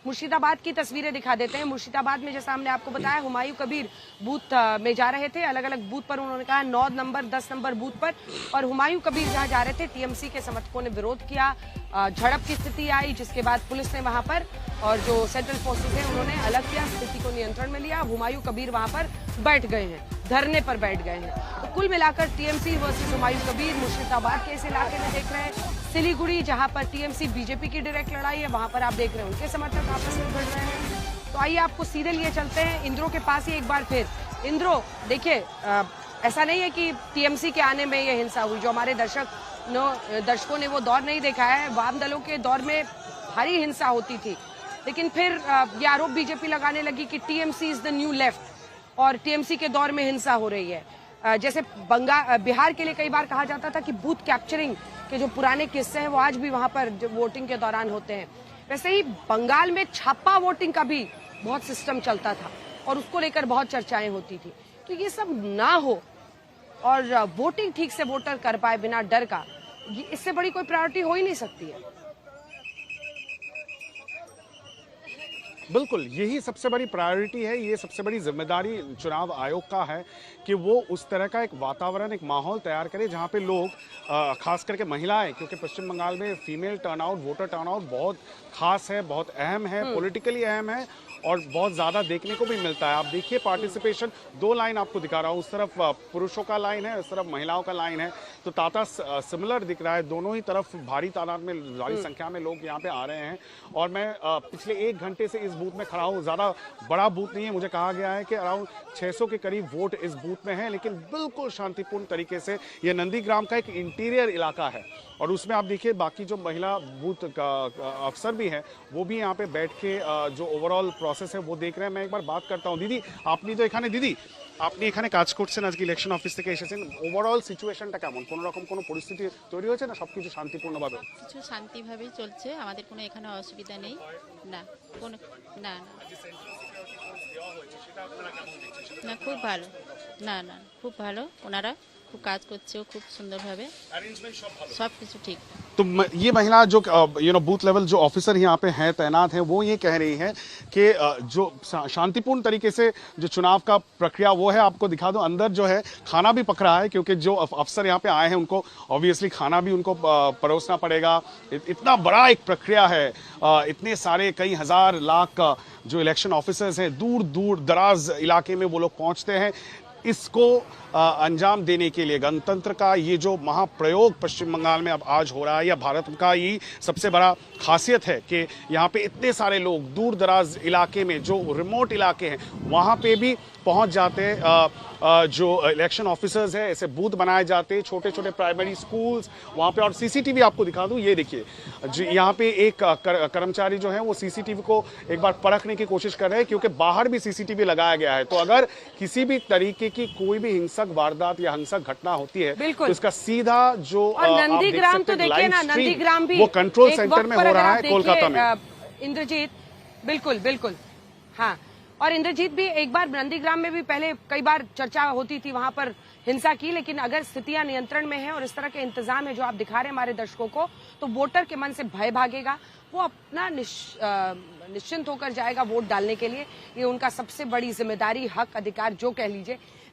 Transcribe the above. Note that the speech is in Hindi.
मुर्शिदाबाद की तस्वीरें दिखा देते हैं। मुर्शिदाबाद में जैसा हमने आपको बताया, हुमायूं कबीर बूथ में जा रहे थे, अलग अलग बूथ पर उन्होंने कहा 9 नंबर 10 नंबर बूथ पर, और हुमायूं कबीर जहां जा रहे थे टीएमसी के समर्थकों ने विरोध किया, झड़प की स्थिति आई, जिसके बाद पुलिस ने वहां पर और जो सेंट्रल फोर्सेज हैं उन्होंने अलग किया, स्थिति को नियंत्रण में लिया। हुमायूं कबीर वहां पर बैठ गए हैं, धरने पर बैठ गए हैं। तो कुल मिलाकर टीएमसी वर्सेस हुमायूं कबीर मुर्शिदाबाद के इस इलाके में देख रहे हैं। सिलीगुड़ी जहां पर टीएमसी बीजेपी की डायरेक्ट लड़ाई है, वहां पर आप देख रहे हैं उनके समर्थक आपस में भिड़ रहे हैं। तो आइए आपको सीधे लिए चलते हैं इंद्रो के पास ही एक बार फिर। इंद्रो, देखिए ऐसा नहीं है कि टीएमसी के आने में ये हिंसा हुई, जो हमारे दर्शकों ने वो दौर नहीं देखा है। वाम दलों के दौर में भारी हिंसा होती थी, लेकिन फिर ये आरोप बीजेपी लगाने लगी कि TMC is the new left और टीएमसी के दौर में हिंसा हो रही है। जैसे बिहार के लिए कई बार कहा जाता था कि बूथ कैप्चरिंग के जो पुराने किस्से हैं वो आज भी वहां पर वोटिंग के दौरान होते हैं। वैसे ही बंगाल में छापा वोटिंग का भी बहुत सिस्टम चलता था और उसको लेकर बहुत चर्चाएं होती थी। तो ये सब ना हो और वोटिंग ठीक से वोटर कर पाए बिना डर का, इससे बड़ी कोई प्रायोरिटी हो ही नहीं सकती है। बिल्कुल, यही सबसे बड़ी प्रायोरिटी है, ये सबसे बड़ी जिम्मेदारी चुनाव आयोग का है कि वो उस तरह का एक वातावरण, एक माहौल तैयार करे जहाँ पे लोग, खास करके महिलाएं, क्योंकि पश्चिम बंगाल में फीमेल टर्नआउट, वोटर टर्नआउट बहुत खास है, बहुत अहम है, पॉलिटिकली अहम है और बहुत ज़्यादा देखने को भी मिलता है। आप देखिए पार्टिसिपेशन, 2 लाइन आपको दिखा रहा हूँ, उस तरफ पुरुषों का लाइन है, उस तरफ महिलाओं का लाइन है, तो ताता सिमिलर दिख रहा है। दोनों ही तरफ भारी तादाद में, भारी संख्या में लोग यहाँ पे आ रहे हैं। और मैं पिछले 1 घंटे से इस बूथ में खड़ा हूँ। ज़्यादा बड़ा बूथ नहीं है, मुझे कहा गया है कि अराउंड 600 के करीब वोट इस बूथ में है, लेकिन बिल्कुल शांतिपूर्ण तरीके से। ये नंदीग्राम का एक इंटीरियर इलाका है और उसमें आप देखिए बाकी जो महिला बूथ का अफसर भी हैं वो भी यहाँ पे बैठ के जो ओवरऑल प्रॉसेस है वो देख रहे हैं। मैं एक बार बात करता हूँ। दिदी, আপনি তো এখানে, দিদি আপনি এখানে কাজ করছেন, আজকে ইলেকশন অফিস থেকে এসেছেন, ওভারঅল সিচুয়েশনটা কেমন? কোনো রকম কোনো পরিস্থিতি তৈরি হয়েছে না সবকিছু শান্তিপূর্ণভাবে? কিছু শান্তিভাবেই চলছে, আমাদের কোনো এখানে অসুবিধা নেই। না কোনো, না না খুব ভালো, না না খুব ভালো, ওনারা খুব কাজ করছে, খুব সুন্দরভাবে, সব কিছু ঠিক। तो ये महिला जो बूथ लेवल जो ऑफिसर यहाँ पे हैं, तैनात हैं, वो ये कह रही हैं कि जो शांतिपूर्ण तरीके से जो चुनाव का प्रक्रिया वो है। आपको दिखा दूं, अंदर जो है खाना भी पक रहा है, क्योंकि जो अफसर यहाँ पे आए हैं उनको ऑब्वियसली खाना भी उनको परोसना पड़ेगा। इतना बड़ा एक प्रक्रिया है, इतने सारे कई हजार लाख जो इलेक्शन ऑफिसर्स हैं, दूर दूर दराज इलाके में वो लोग पहुंचते हैं। इसको अंजाम देने के लिए गणतंत्र का ये जो महाप्रयोग पश्चिम बंगाल में अब आज हो रहा है, या भारत का ये सबसे बड़ा खासियत है कि यहाँ पे इतने सारे लोग दूर दराज इलाके में, जो रिमोट इलाके हैं, वहाँ पे भी पहुँच जाते हैं। जो इलेक्शन ऑफिसर्स हैं, ऐसे बूथ बनाए जाते हैं, छोटे छोटे प्राइमरी स्कूल्स वहाँ पे। और सीसीटीवी आपको दिखा दूँ, ये देखिए यहाँ पे एक कर्मचारी जो है वो सीसीटीवी को एक बार परखने की कोशिश कर रहे हैं, क्योंकि बाहर भी सीसीटीवी लगाया गया है। तो अगर किसी भी तरीके की कोई भी हिंसक वारदात या हिंसक घटना होती है तो इसका सीधा जो नंदीग्राम, तो देखिए ना, नंदीग्राम भी वो कंट्रोल सेंटर में हो रहा है कोलकाता में। इंद्रजीत, बिल्कुल बिल्कुल, हाँ। और इंद्रजीत भी, एक बार नंदीग्राम में भी पहले कई बार चर्चा होती थी वहां पर हिंसा की, लेकिन अगर स्थितियां नियंत्रण में हैं और इस तरह के इंतजाम है जो आप दिखा रहे हैं हमारे दर्शकों को, तो वोटर के मन से भय भागेगा, वो अपना निश्चिंत होकर जाएगा वोट डालने के लिए। ये उनका सबसे बड़ी जिम्मेदारी, हक, अधिकार जो कह लीजिए,